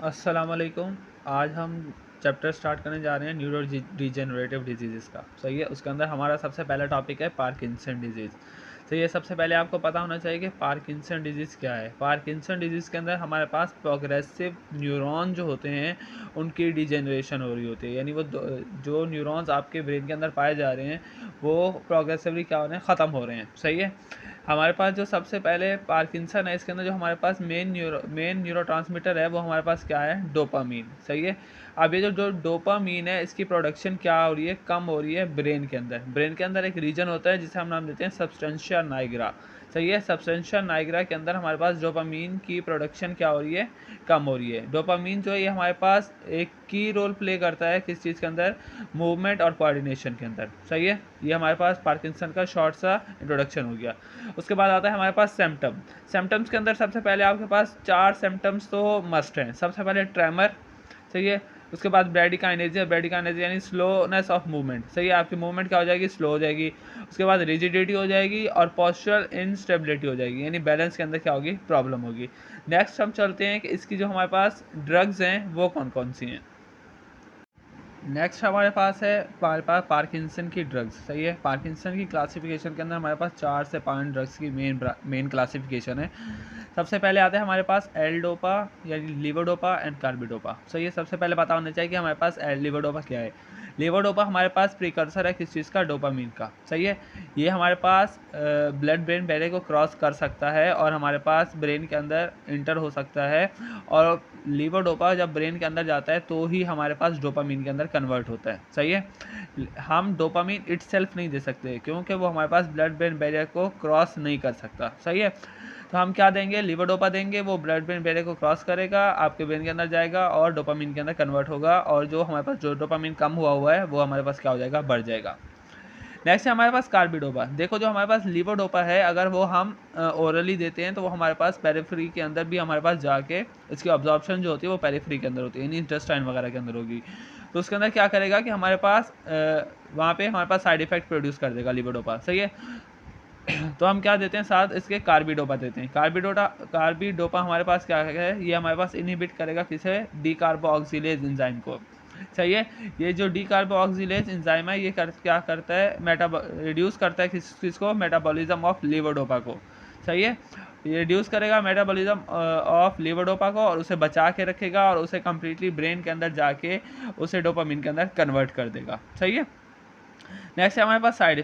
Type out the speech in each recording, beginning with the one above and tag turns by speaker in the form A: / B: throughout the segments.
A: अस्सलामुअलैकुम। आज हम चैप्टर स्टार्ट करने जा रहे हैं न्यूरो डिजेनरेटिव डिजीज़ का। सही है, उसके अंदर हमारा सबसे पहला टॉपिक है पार्किंसन डिजीज़। सही है, सबसे पहले आपको पता होना चाहिए कि पार्किंसन डिजीज़ क्या है। पार्किंसन डिजीज़ के अंदर हमारे पास प्रोग्रेसिव न्यूरॉन जो होते हैं उनकी डिजेनरेशन हो रही होती है, यानी वो जो न्यूरॉन्स आपके ब्रेन के अंदर पाए जा रहे हैं वो प्रोग्रेसिवली क्या हो रहे हैं, ख़त्म हो रहे हैं। सही है, हमारे पास जो सबसे पहले पार्किंसन है, इसके अंदर जो हमारे पास मेन न्यूरोट्रांसमीटर है वो हमारे पास क्या है, डोपामीन। सही है, अब ये जो डोपामीन है इसकी प्रोडक्शन क्या हो रही है, कम हो रही है ब्रेन के अंदर। ब्रेन के अंदर एक रीजन होता है जिसे हम नाम देते हैं सब्सटेंशिया नाइग्रा। सही है, सब्सटेंशिया नाइग्रा के अंदर हमारे पास डोपामीन की प्रोडक्शन क्या हो रही है, कम हो रही है। डोपामीन जो है ये हमारे पास एक की रोल प्ले करता है किस चीज़ के अंदर, मूवमेंट और कोऑर्डिनेशन के अंदर। सही है, ये हमारे पास पार्किंसन का शॉर्ट सा इंट्रोडक्शन हो गया। उसके बाद आता है हमारे पास सिम्टम्स के अंदर सबसे पहले आपके पास 4 सिम्टम्स तो मस्ट हैं। सबसे पहले ट्रेमर। सही है, उसके बाद ब्रैडिकाइनेसिया यानी स्लोनेस ऑफ मूवमेंट। सही है, आपकी मूवमेंट क्या हो जाएगी, स्लो हो जाएगी। उसके बाद रिजिडिटी हो जाएगी और पोस्चरल इंस्टेबिलिटी हो जाएगी, यानी बैलेंस के अंदर क्या होगी, प्रॉब्लम होगी। नेक्स्ट हम चलते हैं कि इसकी जो हमारे पास ड्रग्स हैं वो कौन कौन सी हैं। नेक्स्ट हमारे पास पार्किंसन की ड्रग्स। सही है, पार्किंसन की क्लासिफिकेशन के अंदर हमारे पास 4 से 5 ड्रग्स की मेन क्लासिफिकेशन है। सबसे पहले आते हैं हमारे पास एल-डोपा यानी लीवोडोपा एंड कार्बिडोपा। सही है, सबसे पहले पता होना चाहिए कि हमारे पास लीवोडोपा क्या है। लीवोडोपा हमारे पास प्रिकर्सर है किस चीज़ का, डोपामीन का। सही है, ये हमारे पास ब्लड ब्रेन बैरियर को क्रॉस कर सकता है और हमारे पास ब्रेन के अंदर इंटर हो सकता है, और लीवोडोपा जब ब्रेन के अंदर जाता है तो ही हमारे पास डोपामीन के अंदर कन्वर्ट होता है। सही है, हम डोपामीन इटसेल्फ नहीं दे सकते क्योंकि वो हमारे पास ब्लड ब्रेन बैरियर को क्रॉस नहीं कर सकता। सही है, तो हम क्या देंगे, लीवोडोपा देंगे, वो ब्लड ब्रेन बैरियर को क्रॉस करेगा, आपके ब्रेन के अंदर जाएगा और डोपामीन के अंदर कन्वर्ट होगा, और जो हमारे पास जो डोपामीन कम हुआ है वो हमारे पास क्या हो जाएगा, बढ़ जाएगा। नेक्स्ट है हमारे पास कार्बिडोपा। देखो, जो हमारे पास लीवोडोपा है अगर वो हम ओरली देते हैं तो वो हमारे पास पेरिफेरी के अंदर भी हमारे पास जाके इसकी ऑब्जॉर्प्शन जो होती है वो पेरिफेरी के अंदर होती है, यानी इंटेस्टाइन वगैरह के अंदर होगी। तो उसके अंदर क्या करेगा कि हमारे पास वहाँ पे हमारे पास साइड इफेक्ट प्रोड्यूस कर देगा लीवोडोपा। सही है, तो हम क्या देते हैं, साथ इसके कार्बिडोपा देते हैं। कार्बिडोपा हमारे पास क्या है, ये हमारे पास इनहिबिट करेगा किसे, डी कार्बोक्सिलेज एंजाइम को। सही है, ये जो डी कार्बोक्सिलेज एंजाइम है ये क्या करता है, रिड्यूस करता है किसको, मेटाबॉलिज्म ऑफ लीवोडोपा को। सही है, ये रिड्यूस करेगा मेटाबॉलिज्म ऑफ लीवोडोपा को और उसे बचा के रखेगा और उसे कम्प्लीटली ब्रेन के अंदर जाके उसे डोपामीन के अंदर कन्वर्ट कर देगा। सही है, नेक्स्ट है हमारे पास साइड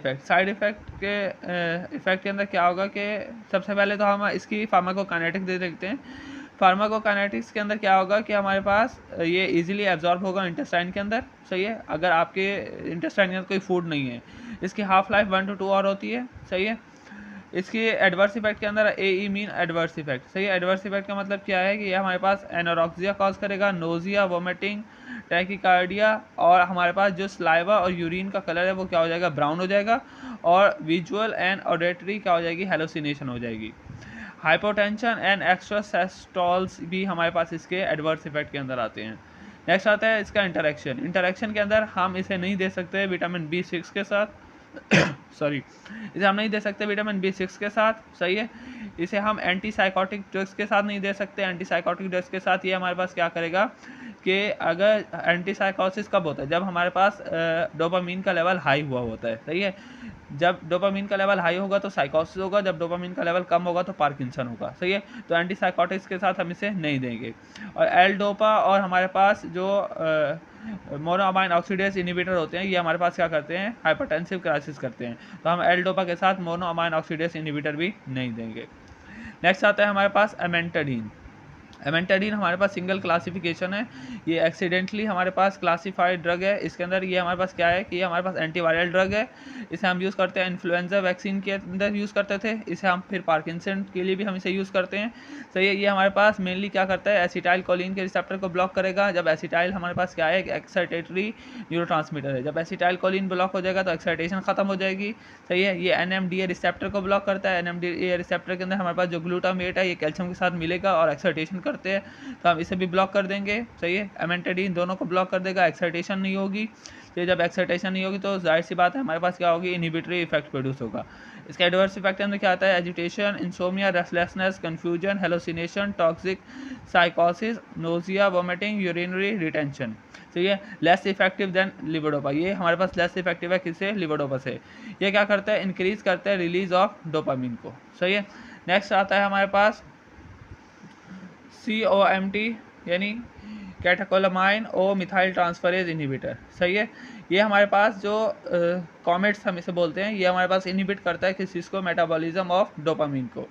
A: इफेक्ट के अंदर क्या होगा कि सबसे पहले तो हम इसकी फार्माकोकाइनेटिक्स दे देखते हैं। फार्माकोकाइनेटिक्स के अंदर क्या होगा कि हमारे पास ये इजीली एब्जॉर्ब होगा इंटेस्टाइन के अंदर। सही है, अगर आपके इंटेस्टाइन के अंदर कोई फूड नहीं है। इसकी हाफ लाइफ 1 to 2 आवर होती है। सही है, इसकी एडवर्स इफेक्ट के अंदर ए मीन एडवर्स इफेक्ट। सही है, एडवर्स इफेक्ट का मतलब क्या है कि ये हमारे पास एनोरेक्सिया कॉज करेगा, नोजिया, वोमिटिंग, टैकीकार्डिया, और हमारे पास जो स्लाइवा और यूरिन का कलर है वो क्या हो जाएगा, ब्राउन हो जाएगा, और विजुअल एंड ऑडिटरी क्या हो जाएगी, हेलोसिनेशन हो जाएगी। हाइपोटेंशन एंड एक्स्ट्रा सेस्टॉल्स भी हमारे पास इसके एडवर्स इफेक्ट के अंदर आते हैं। नेक्स्ट आता है इसका इंटरेक्शन के अंदर हम इसे नहीं दे सकते विटामिन B6 के साथ सॉरी, इसे हम नहीं दे सकते विटामिन B6 के साथ। सही है, इसे हम एंटीसाइकोटिक ड्रग्स के साथ नहीं दे सकते। एंटीसाइकोटिक ड्रग्स के साथ ये हमारे पास क्या करेगा कि अगर एंटीसाइकोसिस कब होता है, जब हमारे पास डोपामीन का लेवल हाई हुआ होता है। सही है, जब डोपामीन का लेवल हाई होगा तो साइकोसिस होगा, जब डोपामीन का लेवल कम होगा तो पार्किंसन होगा। सही है, तो एंटीसाइकोटिक्स के साथ हम इसे नहीं देंगे। और एल-डोपा और हमारे पास जो मोनोअमाइन ऑक्सीडेज इनहिबिटर होते हैं ये हमारे पास क्या करते हैं, हाइपरटेंसिव क्राइसिस करते हैं, तो हम एल-डोपा के साथ मोनोअमाइन ऑक्सीडेज इनहिबिटर भी नहीं देंगे। नेक्स्ट आता है हमारे पास एमेंटाडीन हमारे पास सिंगल क्लासिफिकेशन है, ये एक्सीडेंटली हमारे पास क्लासिफाइड ड्रग है। इसके अंदर ये हमारे पास क्या है कि ये हमारे पास एंटीवायरल ड्रग है। इसे हम यूज़ करते हैं इन्फ्लुएंजा वैक्सीन के अंदर यूज़ करते थे, इसे हम फिर पार्किंसन के लिए भी हम इसे यूज़ करते हैं। सही है, ये हमारे पास मेनली क्या करता है, एसिटाइल कोलिन के रिसेप्टर को ब्लॉक करेगा। जब एसिटाइल हमारे पास क्या है, एक एक्साइटेटरी न्यूरोट्रांसमीटर है, जब एसिटाइल कोलिन ब्लॉक हो जाएगा तो एक्साइटेशन खत्म हो जाएगी। सही है, ये NMDA रिसेप्टर को ब्लॉक करता है। NMDA रिसेप्टर के अंदर हमारे पास जो ग्लूटामेट है ये कैल्शियम के साथ मिलेगा और एक्साइटेशन करते हैं, तो हम इसे भी ब्लॉक कर देंगे। सही है, एमेंटेडिन दोनों को ब्लॉक कर देगा, एक्साइटेशन नहीं होगी। तो जब एक्साइटेशन नहीं होगी तो जाहिर सी बात है हमारे पास क्या होगी, इनहिबिटरी इफेक्ट प्रोड्यूस होगा। इसका एडवर्स इफेक्ट के अंदर क्या आता है, agitation, insomnia, restlessness, confusion, hallucination, toxic साइकोसिस, नोजिया, वोमिटिंग, यूरिनरी रिटेंशन। तो ये लेस इफेक्टिव देन लिवोडोपा, ये हमारे पास लेस इफेक्टिव है किससे, लिवोडोपा से। ये क्या करता है, इंक्रीज करता है रिलीज ऑफ डोपामिन को। सही है, नेक्स्ट आता है हमारे पास COMT यानी कैटेकोलामाइन ओ मिथाइल ट्रांसफरेज इनहिबिटर। सही है, ये हमारे पास जो कॉमेट्स हम इसे बोलते हैं, ये हमारे पास इनहिबिट करता है किस चीज़ को, मेटाबॉलिज्म ऑफ डोपामिन को।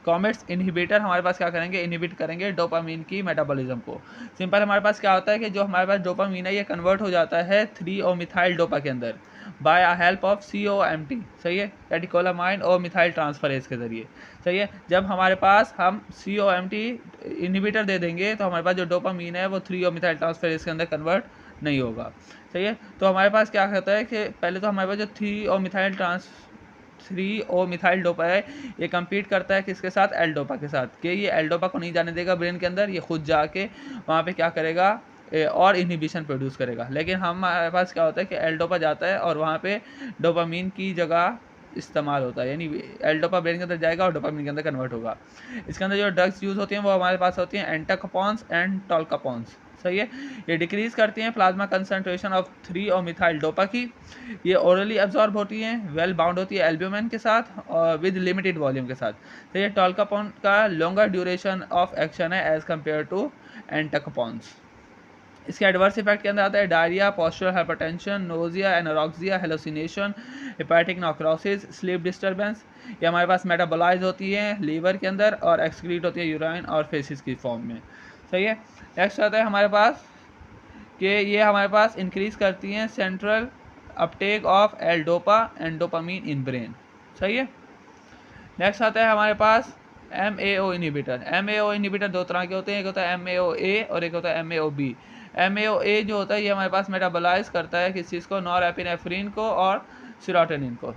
A: कॉमेट्स इनहिबिटर हमारे पास क्या करेंगे, इनहिबिट करेंगे डोपामिन की मेटाबॉलिज्म को। सिंपल हमारे पास क्या होता है कि जो हमारे पास डोपामिन है ये कन्वर्ट हो जाता है 3 मिथाइल डोपा के अंदर by a help of COMT। सही है, कैटेकोलामाइन और मिथाइल ट्रांसफरेज के जरिए। सही है, जब हमारे पास हम COMT इनहिबिटर दे देंगे तो हमारे पास जो डोपामिन है वो 3 मिथाइल ट्रांसफरेज के अंदर कन्वर्ट नहीं होगा। सही है, तो हमारे पास क्या कहता है कि पहले तो हमारे पास जो 3 मिथाइल डोपा है ये कम्पीट करता है किसके साथ, एल डोपा के साथ, कि ये एल डोपा को नहीं जाने देगा ब्रेन के अंदर, ये खुद जाके वहाँ पे क्या करेगा और इनहिबिशन प्रोड्यूस करेगा। लेकिन हमारे पास क्या होता है कि एल डोपा जाता है और वहाँ पे डोपामिन की जगह इस्तेमाल होता है, यानी एल डोपा ब्रेन के अंदर जाएगा और डोपामिन के अंदर कन्वर्ट होगा। इसके अंदर जो ड्रग्स यूज़ होती हैं वो हमारे पास होती हैं एंटाकोपॉन्स एंड टॉल्कापॉन्स। सही है, ये डिक्रीज करती हैं plasma concentration of 3 methyl dopa की। ये ओरली एब्जॉर्ब होती हैं, वेल बाउंड होती है एल्ब्यूमिन के साथ और विद लिमिटेड वॉल्यूम के साथ। तो ये टॉल्कापॉन का लॉन्गर ड्यूरेशन ऑफ एक्शन है एज कम्पेयर टू एंटाकोपॉन्स। इसके एडवर्स इफेक्ट के अंदर आता है diarrhoea, postural hypertension, nausea, anorexia, hallucination, hepatic necrosis, sleep disturbance. ये हमारे पास मेटाबोलाइज होती है लीवर के अंदर और एक्सक्रीट होती है यूराइन और फेसिस की फॉर्म में। सही है, नेक्स्ट आता है हमारे पास कि ये हमारे पास इंक्रीज करती हैं central Uptake of L dopa and dopamine in brain. सही है, नेक्स्ट आता है हमारे पास MAO इनहिबिटर। MAO इनहिबिटर दो तरह के होते हैं, एक होता है MAO-A और एक होता है MAO-B। MAO-A जो होता है ये हमारे पास मेटाबोलाइज करता है किस चीज़ को, नॉरएपिनेफ्रिन को और सेरोटोनिन को।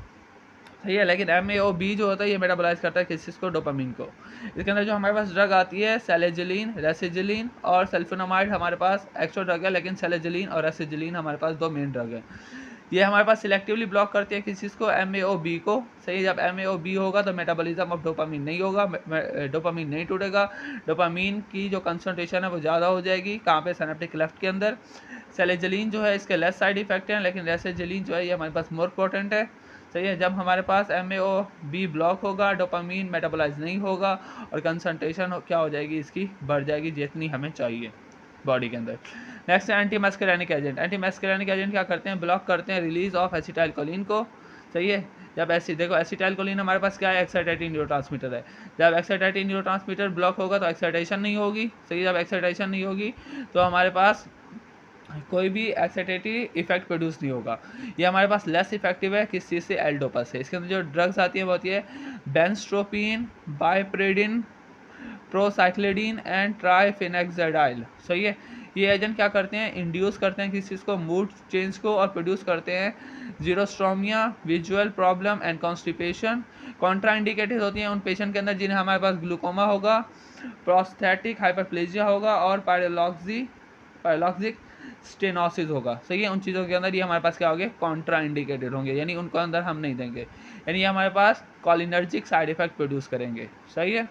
A: सही है, लेकिन MAO-B जो होता है ये मेटाबोलाइज करता है किस चीज़ को, डोपामिन को। इसके अंदर जो हमारे पास ड्रग आती है सेलेजिलिन, रेसिजिलिन और सल्फोनामाइड हमारे पास एक्स्ट्रा ड्रग है, लेकिन सेलेजिलिन और रेसिजिलिन हमारे पास 2 मेन ड्रग है। ये हमारे पास सिलेक्टिवली ब्लॉक करती है किस चीज़ को, MAO-B को। सही, जब MAO-B होगा तो मेटाबॉलिज्म ऑफ डोपामिन नहीं होगा, डोपामिन नहीं टूटेगा, डोपामिन की जो कंसंट्रेशन है वो ज़्यादा हो जाएगी, कहाँ पे, सिनेप्टिक लेफ्ट के अंदर। सेलेजिलिन जो है इसके लेस साइड इफेक्ट हैं, लेकिन रेसिजिलिन जो है ये हमारे पास मोर पोटेंट है। सही है, जब हमारे पास MAO-B ब्लॉक होगा डोपामिन मेटाबोलाइज नहीं होगा और कंसंट्रेशन क्या हो जाएगी, इसकी बढ़ जाएगी जितनी हमें चाहिए बॉडी के अंदर। नेक्स्ट है anti muscarinic agent. Anti muscarinic agent क्या करते हैं, ब्लॉक करते हैं रिलीज ऑफ एसिटाइलकोलिन को। सही है, जब देखो एसिटाइलकोलिन हमारे पास क्या है, एक्साइटेटिंग न्यूरोट्रांसमीटर है। जब एक्साइटेटिंग न्यूरोट्रांसमीटर ब्लॉक होगा तो एक्साइटेशन नहीं होगी। सही, जब एक्साइटेशन नहीं होगी तो हमारे पास कोई भी एक्साइटेटिव इफेक्ट प्रोड्यूस नहीं होगा। ये हमारे पास लेस इफेक्टिव है किस चीज़ से, एल डोपा से। इसके अंदर जो ड्रग्स आती है वो होती है बेंस्ट्रोपिन, बाइप्रेडिन, प्रोसाइक्लिडिन एंड ट्राइफेनेक्साइडाइल। सही है, ये एजेंट क्या करते हैं, इंड्यूस करते हैं किस चीज़ को, मूड चेंज को, और प्रोड्यूस करते हैं xerostomia, visual problem and constipation. Contraindicated होती हैं उन पेशेंट के अंदर जिन्हें हमारे पास ग्लूकोमा होगा, प्रोस्थेटिक हाइपरप्लेजिया होगा और पैरालॉक्सिक स्टेनोसिस होगा। सही है, उन चीज़ों के अंदर ये हमारे पास क्या होंगे, कॉन्ट्रा इंडिकेटेड होंगे, यानी उनको अंदर हम नहीं देंगे, यानी ये हमारे पास कॉलिनर्जिक साइड इफेक्ट प्रोड्यूस करेंगे। सही है,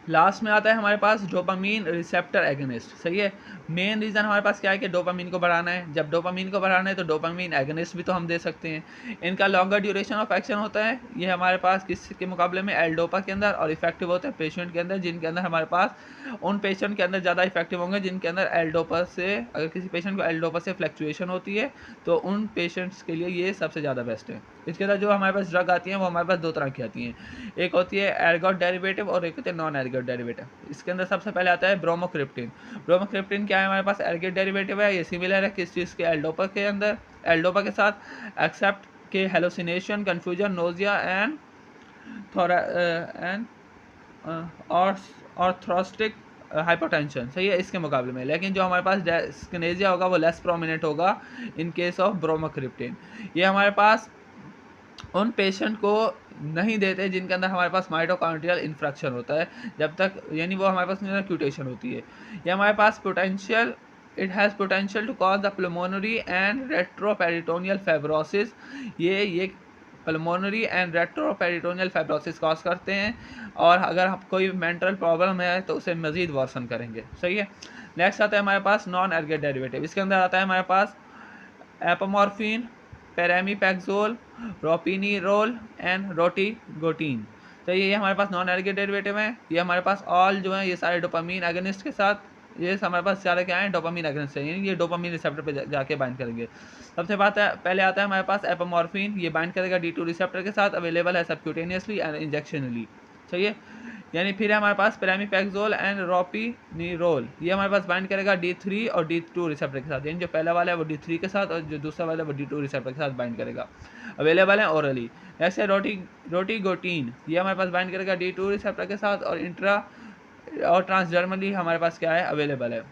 A: लास्ट में आता है हमारे पास डोपामीन रिसेप्टर एगनिस्ट। सही है, मेन रीज़न हमारे पास क्या है कि डोपामीन को बढ़ाना है। जब डोपामीन को बढ़ाना है तो डोपामीन एगनिस्ट भी तो हम दे सकते हैं। इनका लॉन्गर ड्यूरेशन ऑफ एक्शन होता है, ये हमारे पास किसके मुकाबले में, एल डोपा के अंदर, और इफेक्टिव होते हैं पेशेंट के अंदर जिनके अंदर हमारे पास, उन पेशेंट के अंदर ज़्यादा इफेक्टिव होंगे जिनके अंदर एल डोपा से, अगर किसी पेशेंट को एल डोपा से फ्लक्चुएशन होती है तो उन पेशेंट्स के लिए ये सबसे ज़्यादा बेस्ट है। इसके अंदर जो हमारे पास ड्रग आती हैं वो हमारे पास 2 तरह की आती हैं, एक होती है एर्गोट डेरिवेटिव और एक होती है नॉन एर्गोट डेरिवेटिव। इसके अंदर सबसे पहले आता है ब्रोमोक्रिप्टिन। ब्रोमोक्रिप्टिन क्या है, हमारे पास एर्गोट डेरिवेटिव है, ये सिमिलर है किस चीज़ के, एल डोपा के अंदर, एल डोपा के साथ, एक्सेप्ट के hallucination, confusion, nausea and orthostatic hypotension. सही है, इसके मुकाबले में, लेकिन जो हमारे पास डिस्किनेसिया होगा वो लेस प्रोमिनेंट होगा इन केस ऑफ ब्रोमोक्रिप्टिन। ये हमारे पास उन पेशेंट को नहीं देते जिनके अंदर हमारे पास माइटोकॉन्ड्रियल इन्फ्रैक्शन होता है, जब तक यानी वो हमारे पास क्यूटेशन होती है। ये हमारे पास potential it has potential to cause the pulmonary and retroperitoneal fibrosis. ये pulmonary and retroperitoneal fibrosis cause करते हैं, और अगर कोई मेंटल प्रॉब्लम है तो उसे मज़ीद वर्सन करेंगे। सही है। नेक्स्ट आता है हमारे पास नॉन एर्गेट डेरिवेटिव। इसके अंदर आता है हमारे पास एपोमॉर्फिन, पेरामीपैक्सोल, रोपिनीरोल एंड रोटिगोटीन। तो ये हमारे पास नॉन एर्गेट डेरिवेटिव हैं। ये हमारे पास ऑल जो है ये सारे डोपामीन एगोनिस्ट के साथ, ये हमारे पास सारे क्या हैं, डोपामीन एगोनिस्ट हैं, यानी ये डोपामीन रिसेप्टर पे जाके बाइंड करेंगे। सबसे पहले आता है हमारे पास एपोमॉर्फिन। ये बाइंड करेगा D2 रिसेप्टर के साथ, अवेलेबल है सबक्यूटेनियसली एंड इंजेक्शनली। सही है। यानी फिर हमारे पास पेरामीपैक्सोल एंड रोपिनीरोल, ये हमारे पास बाइंड करेगा D3 और D2 रिसेप्टर के साथ, यानी जो पहला वाला है वो D3 के साथ और जो दूसरा वाला है वो D2 रिसेप्टर के साथ बाइंड करेगा। अवेलेबल है ओरली। ऐसे रोटिगोटीन, ये हमारे पास बाइंड करेगा D2 रिसेप्टर के साथ और ट्रांसडर्मली हमारे पास क्या है, अवेलेबल है।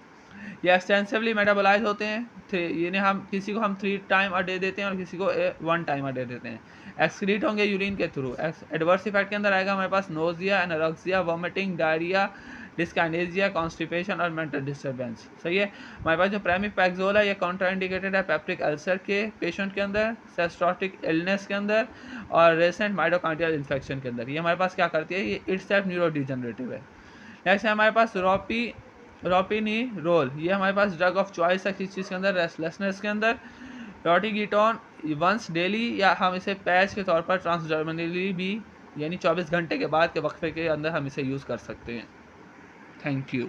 A: ये एक्सटेंसिवली मेटाबोलाइज होते हैं। यानी हम किसी को 3 टाइम अ डे देते हैं और किसी को 1 टाइम अ डे देते हैं। एक्सक्रीट होंगे यूरिन के थ्रू। एडवर्स इफेक्ट के अंदर आएगा हमारे पास nausea, anorexia, vomiting, diarrhoea, dyskinesia, constipation और मेंटल डिस्टर्बेंस। सही है। हमारे पास जो पेरामीपैक्सोल है ये कॉन्ट्राइंडिकेटेड है पेप्टिक अल्सर के पेशेंट के अंदर, सिस्टोटिक इलनेस के अंदर और रेसेंट माइटोकॉन्ड्रियल इन्फेक्शन के अंदर। ये हमारे पास क्या करती है, ये इट्स सेल्फ न्यूरोडिजेनरेटिव है। नेक्स्ट है हमारे पास रोपिनीरोल। ये हमारे पास ड्रग ऑफ चॉइस है किस चीज़ के अंदर, रेस्टलेसनेस के अंदर। रोटिगीटोन वंस डेली, या हम इसे पैच के तौर पर ट्रांसडर्मिनली भी, यानी 24 घंटे के बाद के वक्फे के अंदर हम इसे यूज़ कर सकते हैं। Thank you.